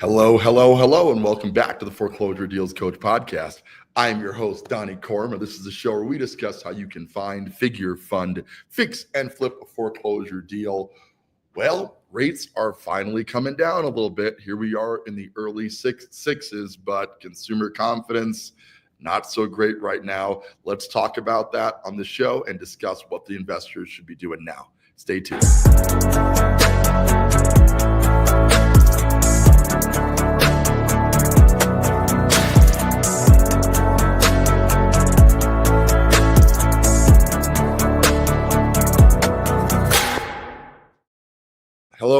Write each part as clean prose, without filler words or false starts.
Hello, hello, hello, and welcome back to the Foreclosure Deals Coach podcast. I am your host, Donnie Corm. This is a show where we discuss how you can find, figure, fund, fix, and flip a foreclosure deal. Well, rates are finally coming down a little bit. Here we are in the early sixes, but consumer confidence, not so great right now. Let's talk about that on the show and discuss what the investors should be doing now. Stay tuned.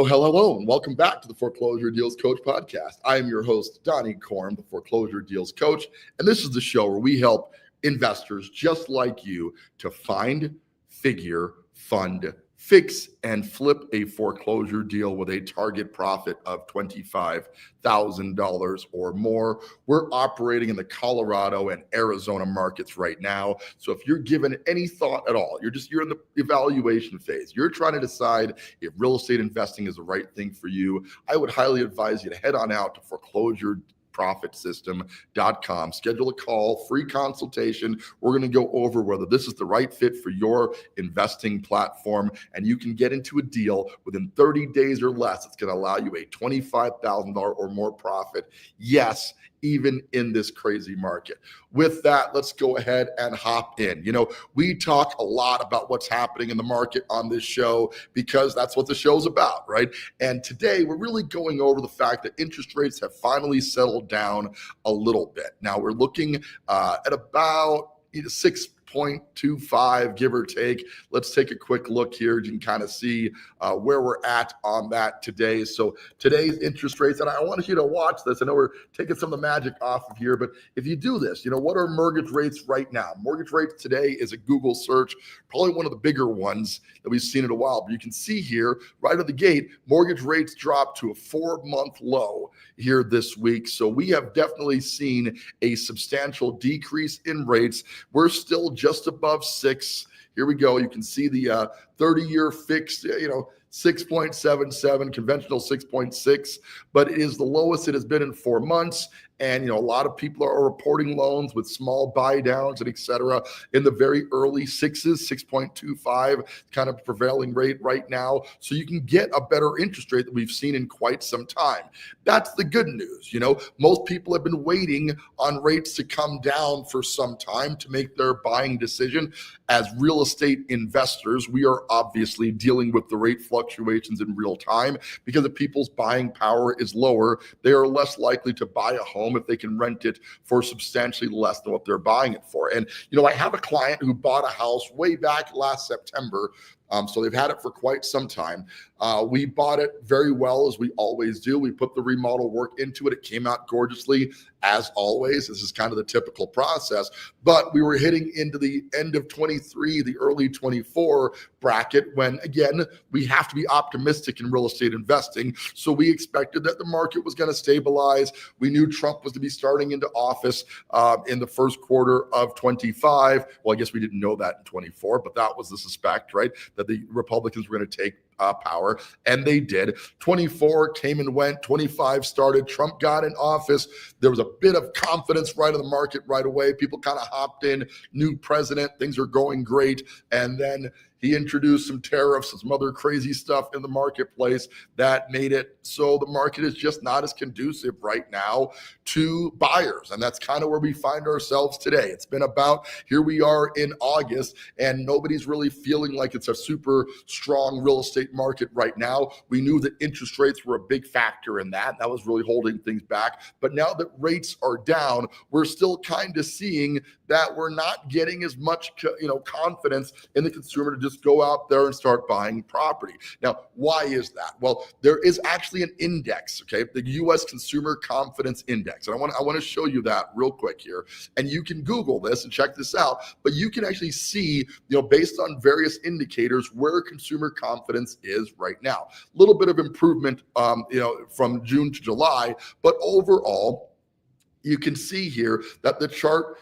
Hello, and welcome back to the Foreclosure Deals Coach podcast. I am your host, Donnie Corm, the Foreclosure Deals Coach, and this is the show where we help investors just like you to find, figure, fund, fix, and flip a foreclosure deal with a target profit of $25,000 or more. We're operating in the Colorado and Arizona markets right now. So if you're given any thought at all, you're in the evaluation phase, you're trying to decide if real estate investing is the right thing for you, I would highly advise you to head on out to foreclosureprofitsystem.com. Schedule a call, free consultation. We're going to go over whether this is the right fit for your investing platform, and you can get into a deal within 30 days or less. It's going to allow you a $25,000 or more profit. Yes, even in this crazy market. With that, let's go ahead and hop in. We talk a lot about what's happening in the market on this show because that's what the show's about, right? And today we're really going over the fact that interest rates have finally settled down a little bit. Now we're looking at about 6.25, give or take. Let's take a quick look here. You can kind of see where we're at on that today. So today's interest rates, and I want you to watch this. I know we're taking some of the magic off of here, but if you do this, what are mortgage rates right now? Mortgage rates today is a Google search, probably one of the bigger ones that we've seen in a while. But you can see here, right at the gate, mortgage rates dropped to a 4-month low here this week. So we have definitely seen a substantial decrease in rates. We're still just above 6. Here we go. You can see the 30-year fixed, 6.77, conventional 6.6, but it is the lowest it has been in 4 months. And, a lot of people are reporting loans with small buy downs and et cetera in the very early sixes, 6.25 kind of prevailing rate right now. So you can get a better interest rate that we've seen in quite some time. That's the good news. Most people have been waiting on rates to come down for some time to make their buying decision. As real estate investors, we are obviously dealing with the rate fluctuations in real time because if people's buying power is lower, they are less likely to buy a home if they can rent it for substantially less than what they're buying it for. And, I have a client who bought a house way back last September. So they've had it for quite some time. We bought it very well, as we always do. We put the remodel work into it. It came out gorgeously, as always. This is kind of the typical process. But we were hitting into the end of 23, the early 24 bracket when, again, we have to be optimistic in real estate investing. So we expected that the market was going to stabilize. We knew Trump was to be starting into office in the first quarter of 25. Well, I guess we didn't know that in 24, but that was the suspect, right? That the Republicans were going to take power, and they did. 24 came and went, 25 started, Trump got in office. There was a bit of confidence right in the market right away. People kind of hopped in, new president, things are going great. And then he introduced some tariffs and some other crazy stuff in the marketplace that made it so the market is just not as conducive right now to buyers. And that's kind of where we find ourselves today. It's been about, here we are in August, and nobody's really feeling like it's a super strong real estate market right now. We knew that interest rates were a big factor in that. That was really holding things back. But now that rates are down, we're still kind of seeing that we're not getting as much confidence in the consumer to just go out there and start buying property. Now, why is that? Well, there is actually an index, okay, the U.S. Consumer Confidence Index. And I want to show you that real quick here. And you can Google this and check this out, but you can actually see, based on various indicators, where consumer confidence is right now. A little bit of improvement, from June to July, but overall, you can see here that the chart,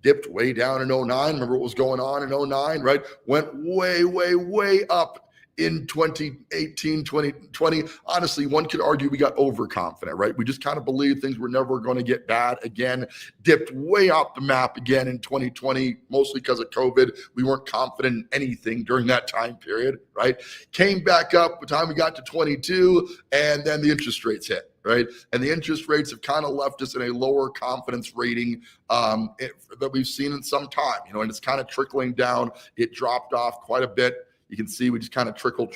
dipped way down in 09. Remember what was going on in 09, right? Went way, way, way up in 2018, 2020, honestly, one could argue we got overconfident, right? We just kind of believed things were never going to get bad again, dipped way off the map again in 2020, mostly because of COVID. We weren't confident in anything during that time period, right? Came back up by the time we got to 22, and then the interest rates hit. Right. And the interest rates have kind of left us in a lower confidence rating that we've seen in some time, and it's kind of trickling down. It dropped off quite a bit. You can see we just kind of trickle,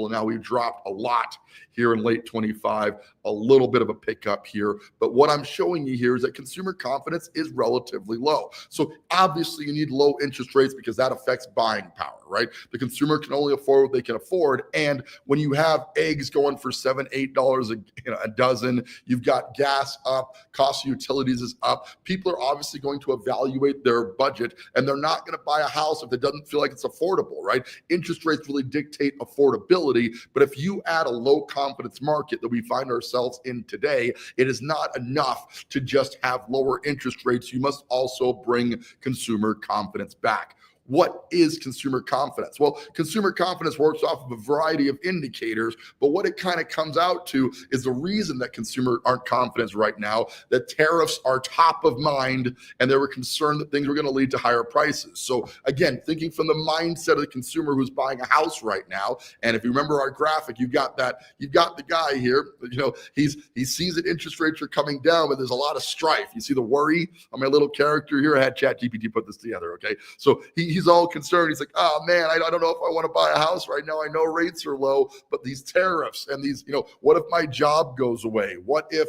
and now we've dropped a lot here in late 25, a little bit of a pickup here. But what I'm showing you here is that consumer confidence is relatively low. So obviously you need low interest rates because that affects buying power, right? The consumer can only afford what they can afford. And when you have eggs going for $7, $8 a dozen, you've got gas up, cost of utilities is up. People are obviously going to evaluate their budget, and they're not going to buy a house if it doesn't feel like it's affordable, right? Interest rates really dictate affordability. But if you add a low confidence market that we find ourselves in today, it is not enough to just have lower interest rates. You must also bring consumer confidence back. What is consumer confidence? Well, consumer confidence works off of a variety of indicators, but what it kind of comes out to is the reason that consumers aren't confident right now, that tariffs are top of mind, and they were concerned that things were going to lead to higher prices. So again, thinking from the mindset of the consumer who's buying a house right now, and if you remember our graphic, you've got the guy here, he sees that interest rates are coming down, but there's a lot of strife. You see the worry on my little character here. I had ChatGPT put this together, okay? So he's all concerned. He's like, oh man, I don't know if I want to buy a house right now. I know rates are low, but these tariffs and these, what if my job goes away? What if?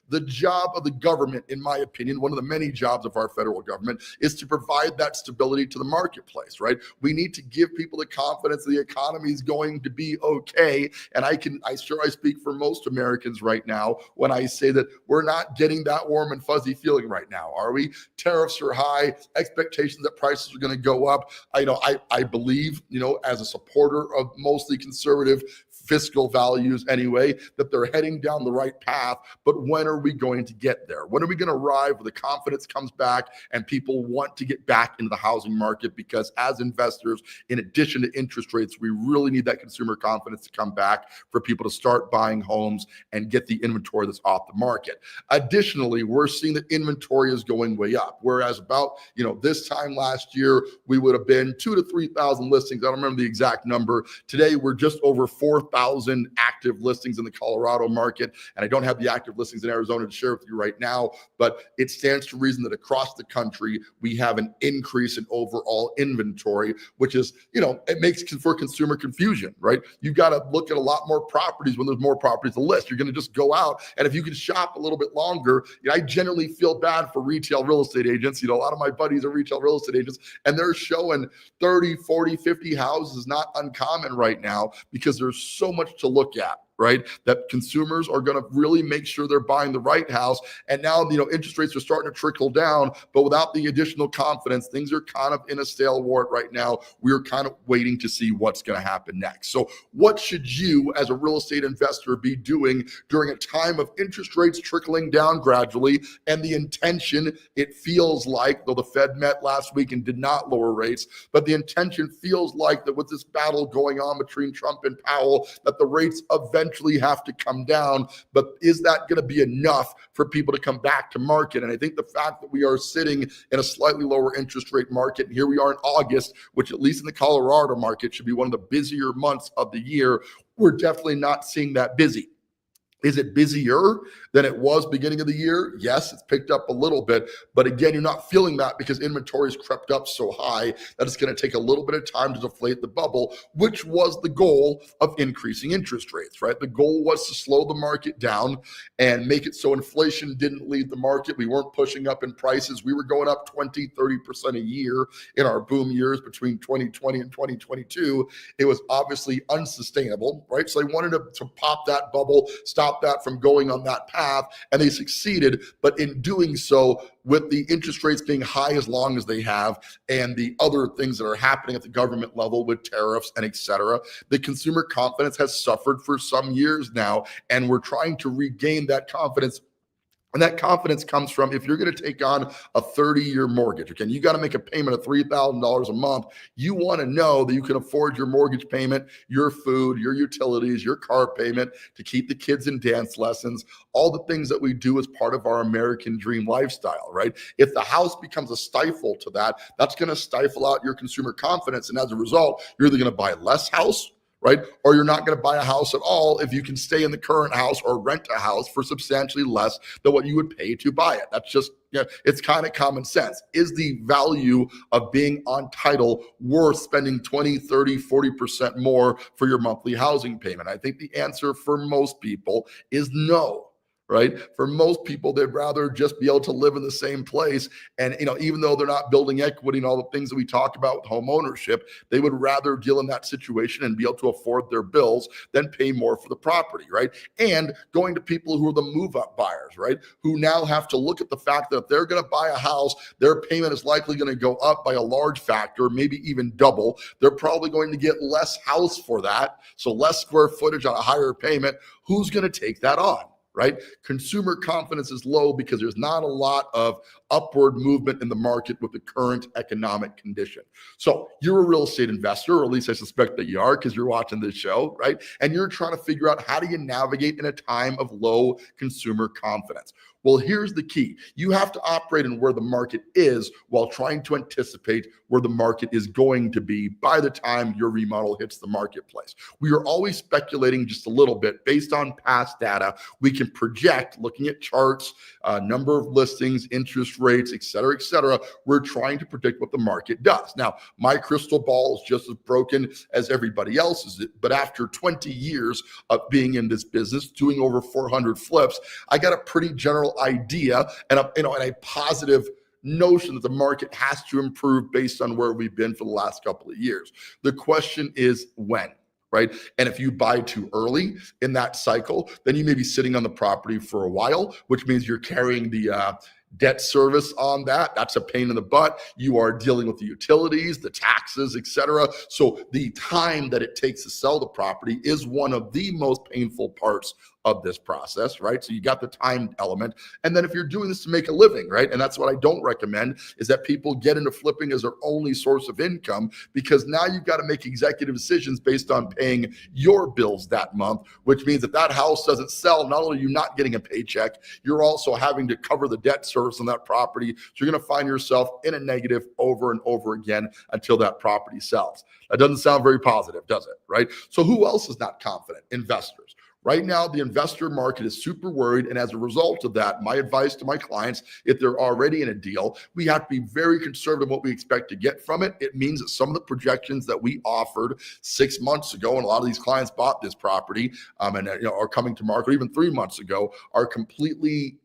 The job of the government, in my opinion, one of the many jobs of our federal government, is to provide that stability to the marketplace, right? We need to give people the confidence the economy is going to be okay. And I speak for most Americans right now when I say that we're not getting that warm and fuzzy feeling right now, are we? Tariffs are high, expectations that prices are going to go up. I believe, as a supporter of mostly conservative fiscal values anyway, that they're heading down the right path. But when are we going to get there? When are we going to arrive where the confidence comes back and people want to get back into the housing market? Because as investors, in addition to interest rates, we really need that consumer confidence to come back for people to start buying homes and get the inventory that's off the market. Additionally, we're seeing that inventory is going way up, whereas about, this time last year, we would have been 2,000 to 3,000 listings. I don't remember the exact number. Today, we're just over 4,000 active listings in the Colorado market. And I don't have the active listings in Arizona to share with you right now, but it stands to reason that across the country, we have an increase in overall inventory, which is, it makes for consumer confusion, right? You've got to look at a lot more properties when there's more properties to list. You're going to just go out. And if you can shop a little bit longer, I generally feel bad for retail real estate agents. A lot of my buddies are retail real estate agents, and they're showing 30, 40, 50 houses, not uncommon right now, because there's so much to look at, right? That consumers are going to really make sure they're buying the right house. And now, interest rates are starting to trickle down, but without the additional confidence, things are kind of in a stalewart right now. We're kind of waiting to see what's going to happen next. So what should you as a real estate investor be doing during a time of interest rates trickling down gradually? And the intention, it feels like, though the Fed met last week and did not lower rates, but the intention feels like that with this battle going on between Trump and Powell, that the rates eventually have to come down. But is that going to be enough for people to come back to market? And I think the fact that we are sitting in a slightly lower interest rate market, and here we are in August, which at least in the Colorado market should be one of the busier months of the year, we're definitely not seeing that busy. Is it busier than it was beginning of the year? Yes, it's picked up a little bit, but again, you're not feeling that because inventory has crept up so high that it's going to take a little bit of time to deflate the bubble, which was the goal of increasing interest rates, right? The goal was to slow the market down and make it so inflation didn't lead the market. We weren't pushing up in prices. We were going up 20, 30% a year in our boom years between 2020 and 2022. It was obviously unsustainable, right? So they wanted to pop that bubble, stop that from going on that path, and they succeeded. But in doing so, with the interest rates being high as long as they have, and the other things that are happening at the government level with tariffs and et cetera, the consumer confidence has suffered for some years now, and we're trying to regain that confidence And that confidence comes from if you're going to take on a 30-year mortgage, okay, and you got to make a payment of $3,000 a month, you want to know that you can afford your mortgage payment, your food, your utilities, your car payment, to keep the kids in dance lessons, all the things that we do as part of our American dream lifestyle, right? If the house becomes a stifle to that, that's going to stifle out your consumer confidence. And as a result, you're either going to buy less house, right? Or you're not going to buy a house at all if you can stay in the current house or rent a house for substantially less than what you would pay to buy it. That's just, it's kind of common sense. Is the value of being on title worth spending 20, 30, 40% more for your monthly housing payment? I think the answer for most people is no. Right? For most people, they'd rather just be able to live in the same place. And, even though they're not building equity and all the things that we talk about with home ownership, they would rather deal in that situation and be able to afford their bills than pay more for the property, right? And going to people who are the move-up buyers, right? Who now have to look at the fact that if they're going to buy a house, their payment is likely going to go up by a large factor, maybe even double. They're probably going to get less house for that, so less square footage on a higher payment. Who's going to take that on? Right? Consumer confidence is low because there's not a lot of upward movement in the market with the current economic condition. So you're a real estate investor, or at least I suspect that you are because you're watching this show, right? And you're trying to figure out how do you navigate in a time of low consumer confidence. Well, here's the key. You have to operate in where the market is while trying to anticipate where the market is going to be by the time your remodel hits the marketplace. We are always speculating just a little bit based on past data. We can project, looking at charts, number of listings, interest rates, et cetera, we're trying to predict what the market does. Now, my crystal ball is just as broken as everybody else's, but after 20 years of being in this business, doing over 400 flips, I got a pretty general idea and a positive notion that the market has to improve based on where we've been for the last couple of years. The question is when. Right. And if you buy too early in that cycle, then you may be sitting on the property for a while, which means you're carrying the debt service on that. That's a pain in the butt. You are dealing with the utilities, the taxes, et cetera. So the time that it takes to sell the property is one of the most painful parts of this process, right? So you got the time element. And then if you're doing this to make a living, right? And that's what I don't recommend, is that people get into flipping as their only source of income, because now you've got to make executive decisions based on paying your bills that month, which means if that house doesn't sell, not only are you not getting a paycheck, you're also having to cover the debt service on that property. So you're going to find yourself in a negative over and over again until that property sells. That doesn't sound very positive, does it? Right? So who else is not confident? Investors. Right now, the investor market is super worried. And as a result of that, my advice to my clients, if they're already in a deal, we have to be very conservative in what we expect to get from it. It means that some of the projections that we offered 6 months ago, and a lot of these clients bought this property and are coming to market even 3 months ago, are completely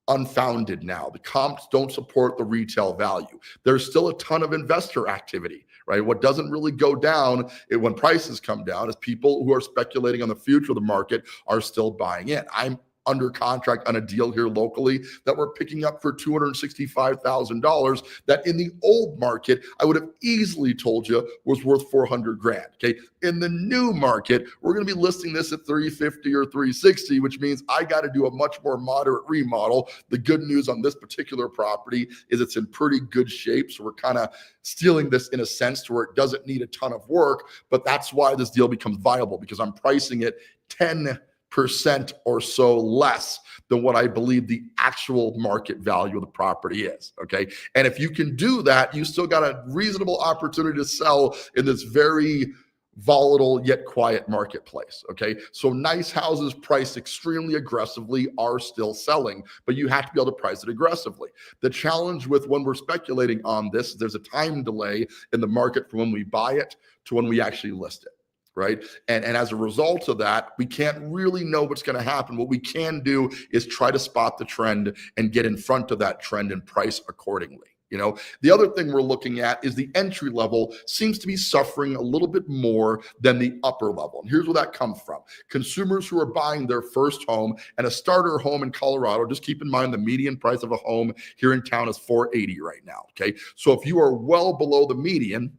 unfounded now. The comps don't support the retail value. There's still a ton of investor activity, right? What doesn't really go down when prices come down is people who are speculating on the future of the market are still buying in. I'm under contract on a deal here locally that we're picking up for $265,000 that in the old market, I would have easily told you was worth 400 grand. Okay. In the new market, we're going to be listing this at 350 or 360, which means I got to do a much more moderate remodel. The good news on this particular property is it's in pretty good shape. So we're kind of stealing this in a sense to where it doesn't need a ton of work, but that's why this deal becomes viable, because I'm pricing it 10% or so less than what I believe the actual market value of the property is. Okay. And if you can do that, you still got a reasonable opportunity to sell in this very volatile yet quiet marketplace. Okay. So nice houses priced extremely aggressively are still selling, but you have to be able to price it aggressively. The challenge with when we're speculating on this, there's a time delay in the market from when we buy it to when we actually list it. Right. And as a result of that, we can't really know what's going to happen. What we can do is try to spot the trend and get in front of that trend and price accordingly. The other thing we're looking at is the entry level seems to be suffering a little bit more than the upper level. And here's where that comes from. Consumers who are buying their first home, and a starter home in Colorado, just keep in mind the median price of a home here in town is $480 right now. Okay. So if you are well below the median,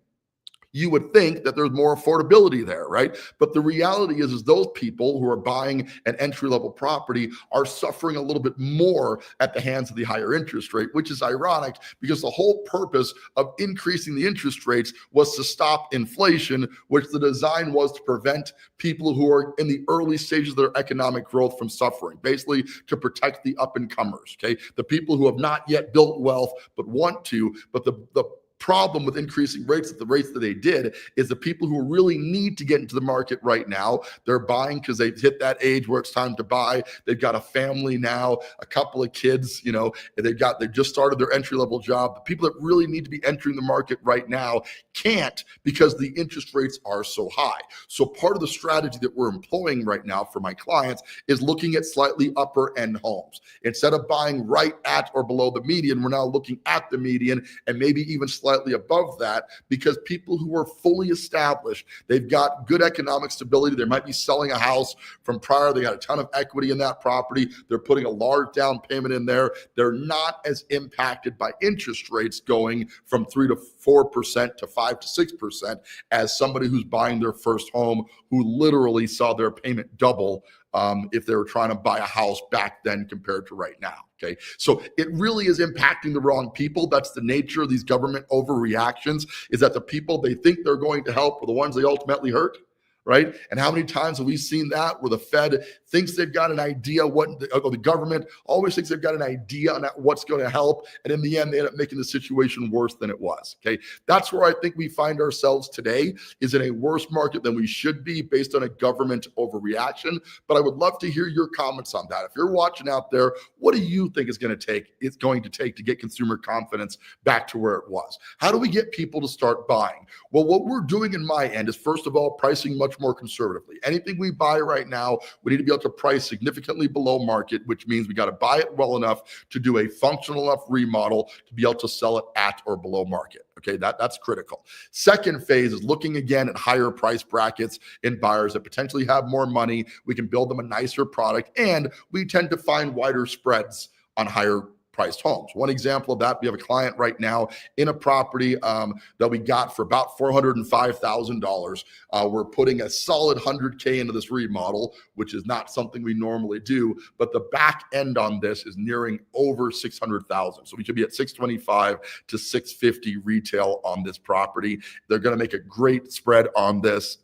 you would think that there's more affordability there, right? But the reality is those people who are buying an entry-level property are suffering a little bit more at the hands of the higher interest rate, which is ironic because the whole purpose of increasing the interest rates was to stop inflation, which the design was to prevent people who are in the early stages of their economic growth from suffering, basically to protect the up-and-comers, okay? The people who have not yet built wealth but want to, but the problem with increasing rates at the rates that they did is the people who really need to get into the market right now, they're buying because they've hit that age where it's time to buy. They've got a family now, a couple of kids, and they've just started their entry-level job. The people that really need to be entering the market right now can't because the interest rates are so high. So part of the strategy that we're employing right now for my clients is looking at slightly upper end homes. Instead of buying right at or below the median, we're now looking at the median and maybe even slightly above that, because people who are fully established, they've got good economic stability. They might be selling a house from prior. They got a ton of equity in that property. They're putting a large down payment in there. They're not as impacted by interest rates going from 3 to 4% to 5 to 6% as somebody who's buying their first home, who literally saw their payment double if they were trying to buy a house back then compared to right now. Okay, so it really is impacting the wrong people. That's the nature of these government overreactions, is that the people they think they're going to help are the ones they ultimately hurt. Right? And how many times have we seen that where the Fed thinks they've got an idea or the government always thinks they've got an idea on what's going to help, and in the end they end up making the situation worse than it was. Okay, that's where I think we find ourselves today, is in a worse market than we should be based on a government overreaction. But I would love to hear your comments on that. If you're watching out there, what do you think is going to take to get consumer confidence back to where it was? How do we get people to start buying? Well, what we're doing in my end is, first of all, pricing much more conservatively. Anything we buy right now, we need to be able to price significantly below market, which means we got to buy it well enough to do a functional enough remodel to be able to sell it at or below market. Okay, that's critical. Second phase is looking again at higher price brackets in buyers that potentially have more money. We can build them a nicer product, and we tend to find wider spreads on higher priced homes. One example of that, we have a client right now in a property that we got for about $405,000. We're putting a solid $100K into this remodel, which is not something we normally do, but the back end on this is nearing over $600,000. So we should be at $625 to $650 retail on this property. They're going to make a great spread on this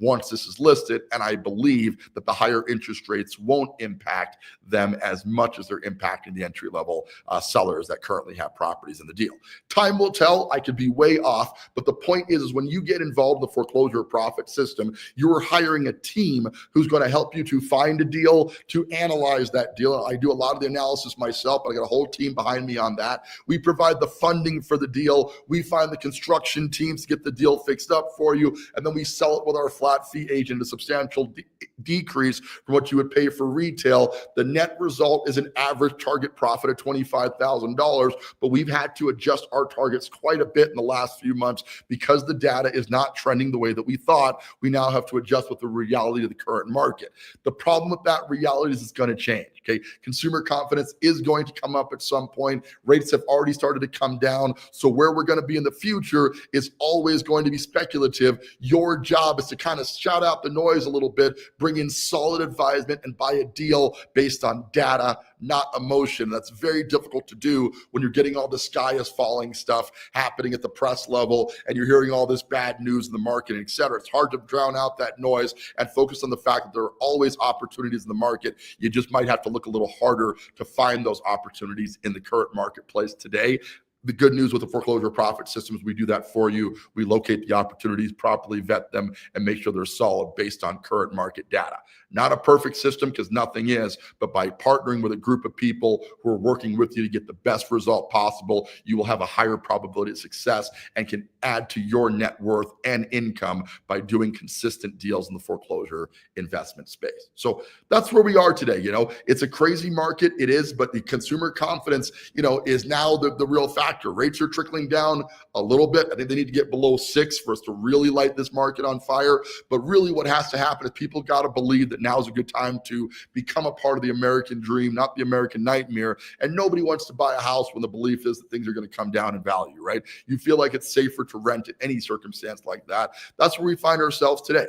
once this is listed, and I believe that the higher interest rates won't impact them as much as they're impacting the entry level sellers that currently have properties in the deal. Time will tell. I could be way off, but the point is when you get involved in the foreclosure profit system, you're hiring a team who's going to help you to find a deal, to analyze that deal. I do a lot of the analysis myself, but I got a whole team behind me on that. We provide the funding for the deal. We find the construction teams to get the deal fixed up for you, and then we sell it with our flat fee agent, a substantial decrease from what you would pay for retail. The net result is an average target profit of $25,000, but we've had to adjust our targets quite a bit in the last few months because the data is not trending the way that we thought. We now have to adjust with the reality of the current market. The problem with that reality is it's going to change. Okay, consumer confidence is going to come up at some point. Rates have already started to come down. So where we're going to be in the future is always going to be speculative. Your job is to kind of shout out the noise a little bit, bring in solid advisement, and buy a deal based on data, not emotion. That's very difficult to do when you're getting all the sky is falling stuff happening at the press level and you're hearing all this bad news in the market, et cetera. It's hard to drown out that noise and focus on the fact that there are always opportunities in the market. You just might have to look a little harder to find those opportunities in the current marketplace today. The good news with the foreclosure profit systems, we do that for you. We locate the opportunities, properly vet them, and make sure they're solid based on current market data. Not a perfect system, because nothing is, but by partnering with a group of people who are working with you to get the best result possible, you will have a higher probability of success and can add to your net worth and income by doing consistent deals in the foreclosure investment space. So that's where we are today. It's a crazy market. It is, but the consumer confidence, is now the real factor. Rates are trickling down a little bit. I think they need to get below 6 for us to really light this market on fire. But really what has to happen is people got to believe that that now is a good time to become a part of the American dream, not the American nightmare. And nobody wants to buy a house when the belief is that things are going to come down in value, right? You feel like it's safer to rent in any circumstance like that. That's where we find ourselves today.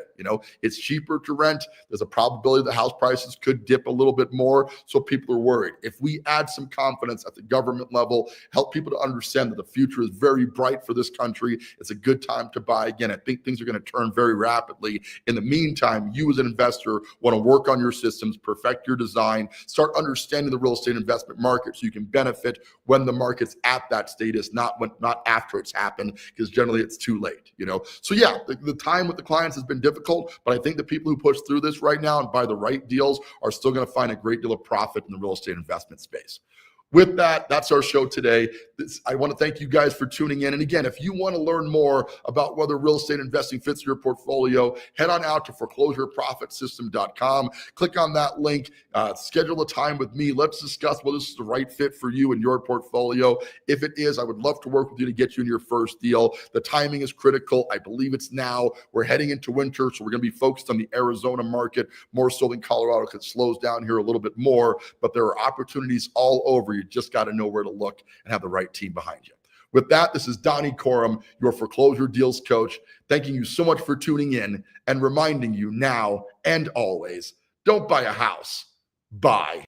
It's cheaper to rent. There's a probability that house prices could dip a little bit more, so people are worried. If we add some confidence at the government level, help people to understand that the future is very bright for this country, it's a good time to buy. Again, I think things are going to turn very rapidly. In the meantime, you as an investor want to work on your systems, perfect your design, start understanding the real estate investment market so you can benefit when the market's at that status, not after it's happened, because generally it's too late. So yeah, the time with the clients has been difficult, but I think the people who push through this right now and buy the right deals are still going to find a great deal of profit in the real estate investment space. With that, that's our show today. I want to thank you guys for tuning in. And again, if you want to learn more about whether real estate investing fits your portfolio, head on out to foreclosureprofitsystem.com. Click on that link, schedule a time with me. Let's discuss whether this is the right fit for you and your portfolio. If it is, I would love to work with you to get you in your first deal. The timing is critical. I believe it's now. We're heading into winter, so we're going to be focused on the Arizona market more so than Colorado, because it slows down here a little bit more. But there are opportunities all over. You just got to know where to look and have the right team behind you. With that, this is Donnie Corum, your foreclosure deals coach, thanking you so much for tuning in and reminding you now and always, don't buy a house, buy.